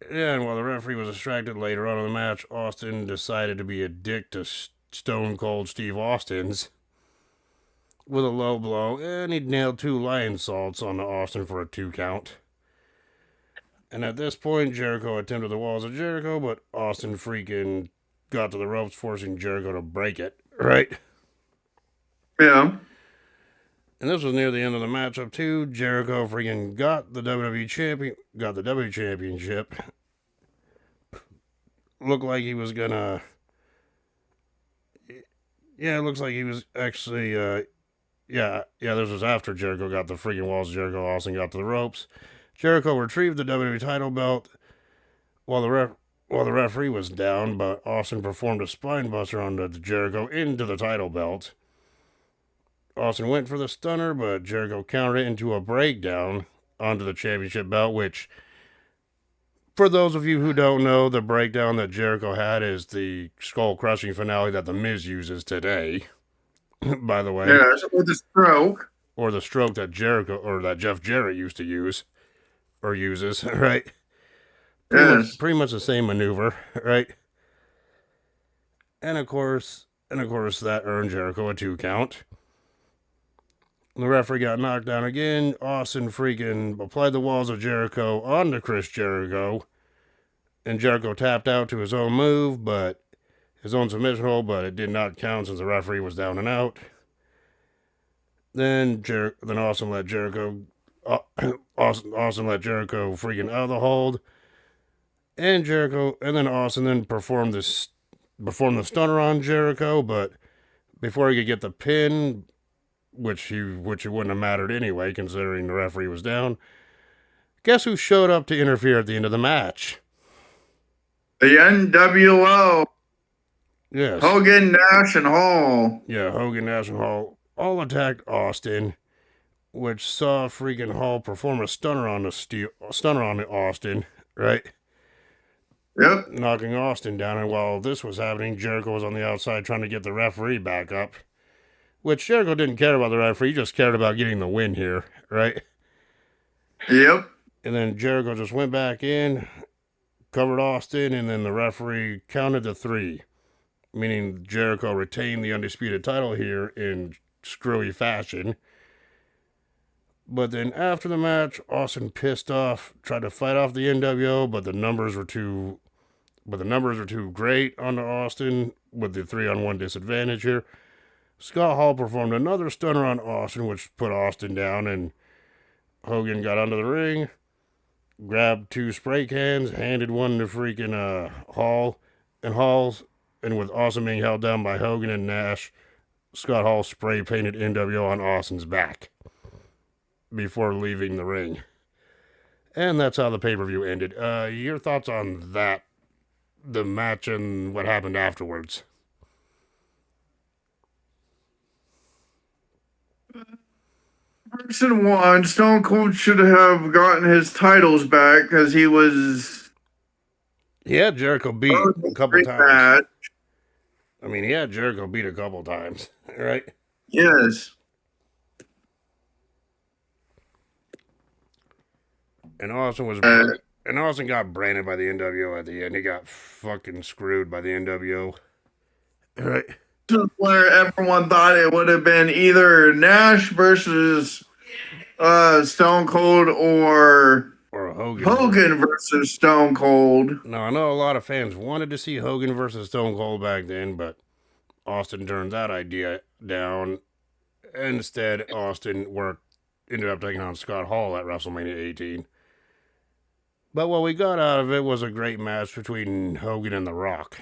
and while the referee was distracted later on in the match, Austin decided to be a dick to Stone Cold Steve Austin's with a low blow, and he nailed 2 lion salts on Austin for a 2 count. And at this point, Jericho attempted the walls of Jericho, but Austin freaking got to the ropes, forcing Jericho to break it, right? Yeah. And this was near the end of the matchup too. Jericho freaking got the WWE Championship. Looked like he was gonna. Yeah, it looks like he was actually. This was after Jericho got the freaking walls of Jericho. Austin got to the ropes. Jericho retrieved the WWE title belt while the referee was down, but Austin performed a spine buster onto Jericho into the title belt. Austin went for the stunner, but Jericho countered it into a breakdown onto the championship belt, which, for those of you who don't know, the breakdown that Jericho had is the skull-crushing finale that The Miz uses today. by the way, Yes, with a stroke. or the stroke that Jericho or that Jeff Jarrett used to use or uses, right? Yes. Pretty much the same maneuver, right? And of course, that earned Jericho a 2 count. The referee got knocked down again. Austin freaking applied the walls of Jericho onto Chris Jericho, and Jericho tapped out to his own move, but his own submission hold, but it did not count since the referee was down and out. Then Austin let Jericho, Austin let Jericho freaking out of the hold, and then Austin then performed the stunner on Jericho, but before he could get the pin, which it wouldn't have mattered anyway, considering the referee was down. Guess who showed up to interfere at the end of the match? The NWO. Yes. Hogan, Nash, and Hall. Yeah, Hogan, Nash, and Hall all attacked Austin, which saw freaking Hall perform a stunner on Austin, right? Yep. Knocking Austin down, and while this was happening, Jericho was on the outside trying to get the referee back up. Which Jericho didn't care about the referee, he just cared about getting the win here, right? Yep. And then Jericho just went back in, covered Austin, and then the referee counted to 3, meaning Jericho retained the undisputed title here in screwy fashion. But then after the match, Austin pissed off, tried to fight off the NWO, but the numbers were too great on Austin with the 3-on-1 disadvantage here. Scott Hall performed another stunner on Austin, which put Austin down, and Hogan got onto the ring, grabbed 2 spray cans, handed one to freaking Halls, and with Austin being held down by Hogan and Nash, Scott Hall spray painted NWO on Austin's back before leaving the ring. And that's how the pay-per-view ended. Your thoughts on that, the match, and what happened afterwards? Person one, Stone Cold should have gotten his titles back because he was. Yeah, Jericho beat a couple times. Match. I mean, he had Jericho beat a couple times, right? Yes. And Austin got branded by the NWO at the end. He got fucking screwed by the NWO. Right. This is where everyone thought it would have been either Nash versus Stone Cold or Hogan versus Stone Cold. Now, I know a lot of fans wanted to see Hogan versus Stone Cold back then, but Austin turned that idea down. Instead, Austin ended up taking on Scott Hall at WrestleMania 18. But what we got out of it was a great match between Hogan and The Rock.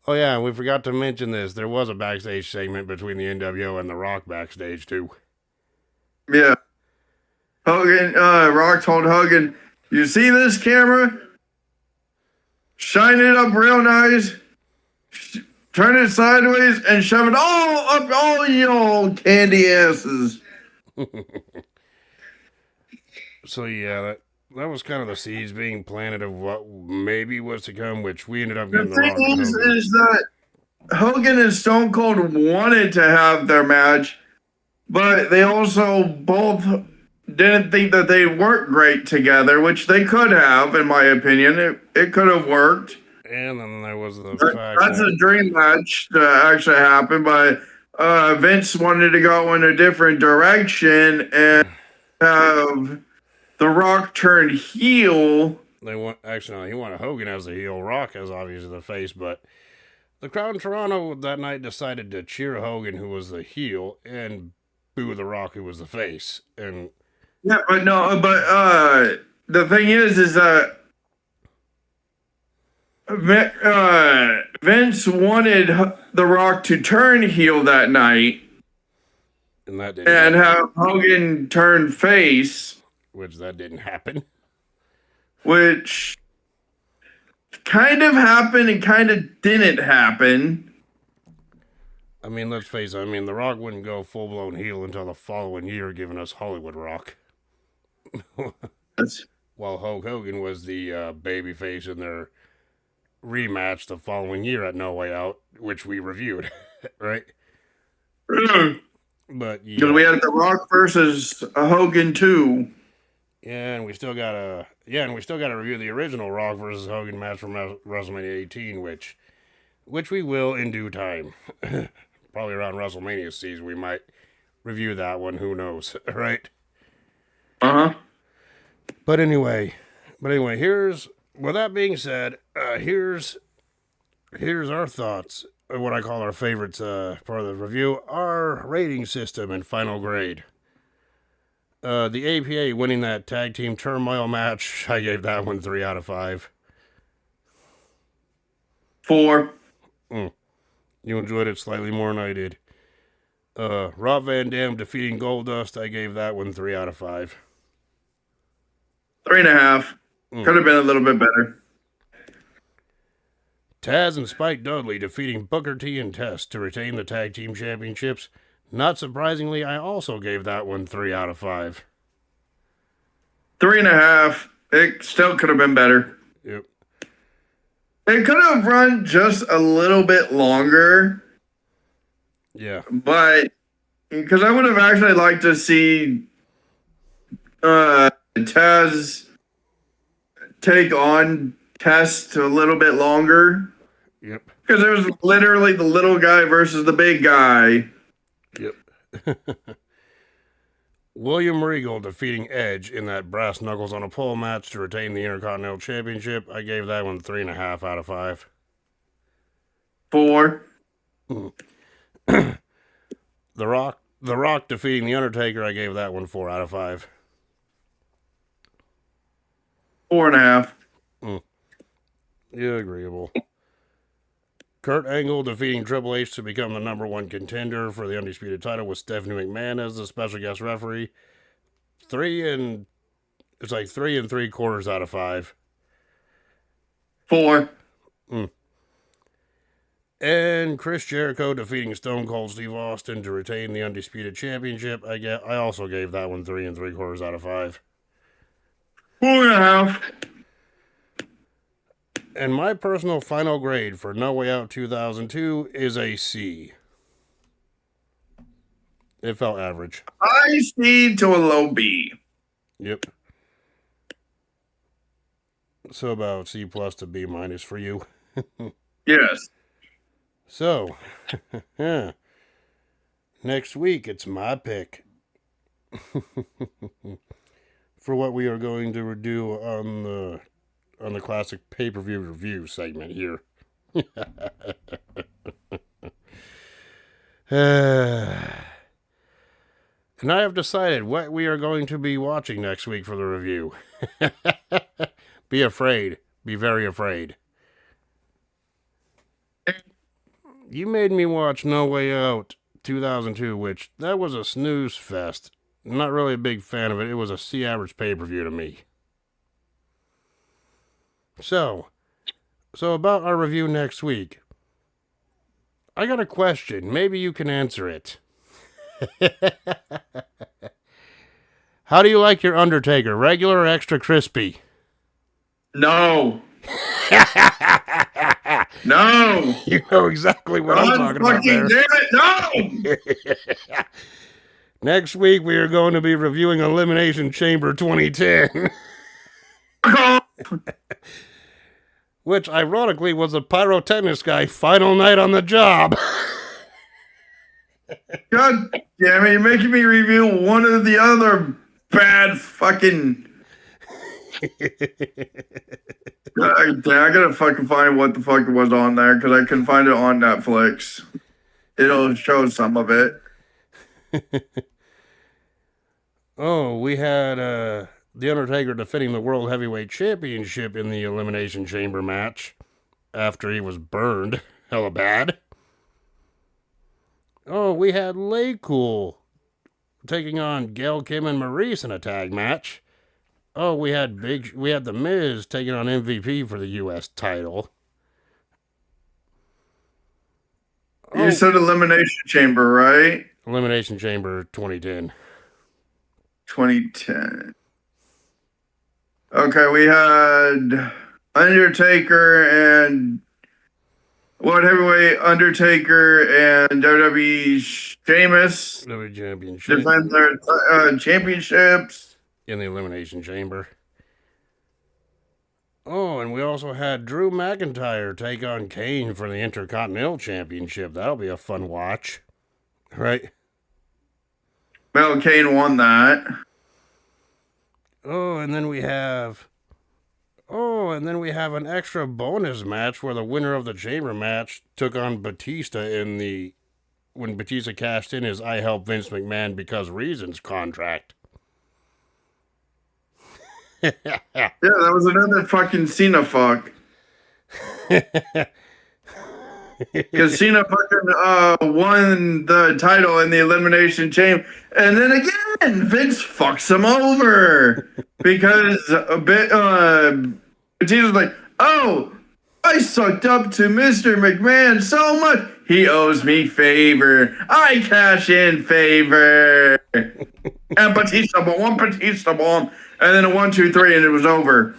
Oh yeah, we forgot to mention this. There was a backstage segment between the NWO and The Rock backstage too. Yeah. Hogan, Rock told Hogan, "You see this camera? Shine it up real nice. Turn it sideways and shove it all up all your candy asses." So yeah, that was kind of the seeds being planted of what maybe was to come, which we ended up getting. The thing is that Hogan and Stone Cold wanted to have their match, but they also both didn't think that they worked great together, which they could have, in my opinion. It could have worked. And then there was the fact that's a dream match to actually happen, but Vince wanted to go in a different direction and have The Rock turn heel. He wanted Hogan as the heel, Rock as obviously the face, but the crowd in Toronto that night decided to cheer Hogan, who was the heel, and boo The Rock, who was the face. And yeah, but the thing is that Vince wanted The Rock to turn heel that night, and that didn't have Hogan turn face, which that didn't happen. Which kind of happened and kind of didn't happen. I mean, let's face it. I mean, The Rock wouldn't go full-blown heel until the following year, giving us Hollywood Rock. While Hulk Hogan was the babyface in their rematch the following year at No Way Out, which we reviewed, right? But Because we yeah. had The Rock versus Hogan 2. Yeah, and we still gotta review the original Rock versus Hogan match from WrestleMania 18, which we will in due time. Probably around WrestleMania season we might review that one. Who knows, right? Uh huh. But anyway, here's with that being said, here's our thoughts. What I call our favorites part of the review, our rating system and final grade. The APA winning that tag team turmoil match, I gave that one 3 out of 5. 4. You enjoyed it slightly more than I did. Rob Van Dam defeating Goldust, I gave that one 3 out of 5. 3.5. Could have been a little bit better. Taz and Spike Dudley defeating Booker T and Test to retain the tag team championships. Not surprisingly, I also gave that one 3 out of 5. 3.5. It still could have been better. Yep. It could have run just a little bit longer. Yeah. But because I would have actually liked to see Taz take on Test a little bit longer. Yep. Because it was literally the little guy versus the big guy. Yep. William Regal defeating Edge in that brass knuckles on a pole match to retain the Intercontinental Championship. I gave that one 3.5 out of 5. 4. The Rock defeating The Undertaker, I gave that one 4 out of 5. 4.5. Yeah, agreeable. Kurt Angle defeating Triple H to become the #1 contender for the undisputed title with Stephanie McMahon as the special guest referee. 3 3/4 out of 5. 4. And Chris Jericho defeating Stone Cold Steve Austin to retain the undisputed championship. I also gave that one 3 3/4 out of 5. 4.5. And my personal final grade for No Way Out 2002 is a C. It felt average. High C to a low B. Yep. So about C plus to B minus for you. Yes. So, next week it's my pick for what we are going to do on the classic pay-per-view review segment here. And I have decided what we are going to be watching next week for the review. Be afraid. Be very afraid. You made me watch No Way Out 2002, which that was a snooze fest. I'm not really a big fan of it. It was a C average pay-per-view to me. So about our review next week. I got a question. Maybe you can answer it. How do you like your Undertaker? Regular or extra crispy? No. No. You know exactly what I'm talking about there. Damn it, no. Next week we are going to be reviewing Elimination Chamber 2010. Which ironically was a pyrotechnics guy final night on the job. God damn it, you're making me review one of the other bad fucking. I gotta fucking find what the fuck it was on there because I couldn't find it on Netflix. It'll show some of it. Oh, we had The Undertaker defending the World Heavyweight Championship in the Elimination Chamber match after he was burned hella bad. Oh, we had Laycool taking on Gail Kim and Maurice in a tag match. Oh, we had The Miz taking on MVP for the U.S. title. You said Elimination Chamber, right? Elimination Chamber 2010. 2010. Okay, we had Undertaker and World Heavyweight Undertaker and WWE Sheamus WWE Championship defend their championships. in the Elimination Chamber. Oh, and we also had Drew McIntyre take on Kane for the Intercontinental Championship. That'll be a fun watch, right? Well, Kane won that. Oh, and then we have an extra bonus match where the winner of the Chamber match took on Batista when Batista cashed in his "I help Vince McMahon because reasons" contract. Yeah, that was another fucking Cena fuck. Because Cena fucking won the title in the Elimination Chamber, and then again Vince fucks him over because Batista's like, "Oh, I sucked up to Mr. McMahon so much, he owes me favor. I cash in favor." And Batista bomb, and then a 1, 2, 3, and it was over.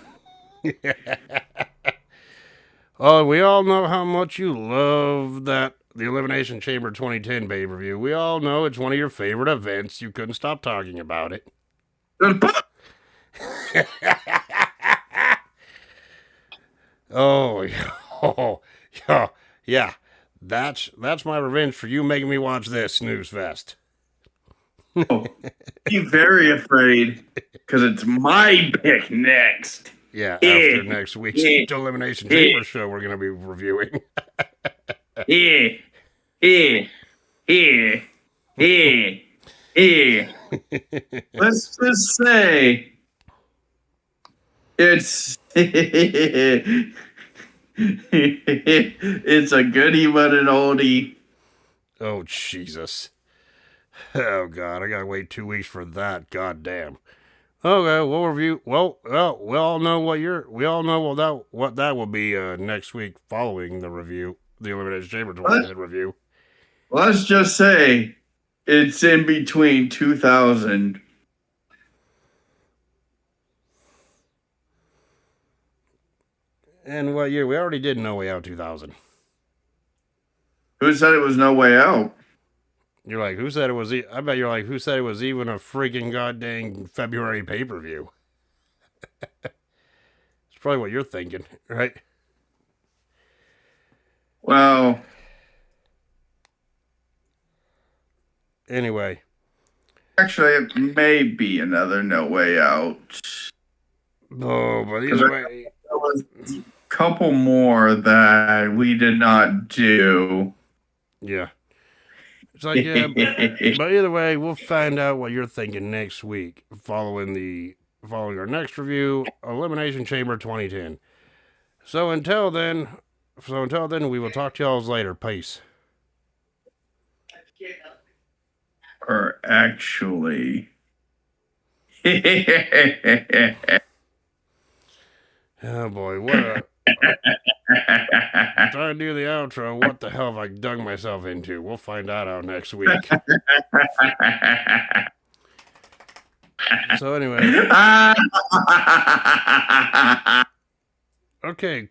Oh, we all know how much you love the Elimination Chamber 2010 pay-per-view. We all know it's one of your favorite events. You couldn't stop talking about it. Oh, yeah. That's my revenge for you making me watch this snooze fest. Be very afraid, because it's my pick next. Yeah, after next week's Elimination Chamber show, we're going to be reviewing. Let's just say it's it's a goodie but an oldie. Oh, Jesus. Oh, God, I got to wait 2 weeks for that. God damn. Okay, we'll review. Well, we all know what that will be next week following the review, the Elimination Chamber 2010 review. Let's just say it's in between 2000. And what year? We already did No Way Out 2000. Who said it was No Way Out? You're like, who said it was? I bet you're like, who said it was even a freaking goddamn February pay-per-view? It's probably what you're thinking, right? Well, anyway. Actually, it may be another No Way Out. Oh, but either way. There was a couple more that we did not do. Yeah. It's like, yeah, but either way, we'll find out what you're thinking next week following our next review, Elimination Chamber 2010. So until then, we will talk to y'all later. Peace. Or actually, oh boy, what a. Trying to do the outro. What the hell have I dug myself into? We'll find out next week. So anyway. Okay,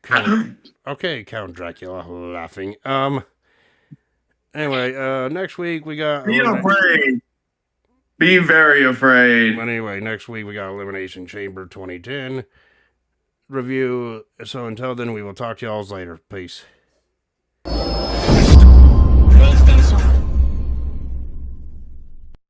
Count Dracula laughing. Anyway, next week we got. Be afraid. Be very afraid. Anyway, next week we got Elimination Chamber 2010 review. So until then, we will talk to y'all later. Peace.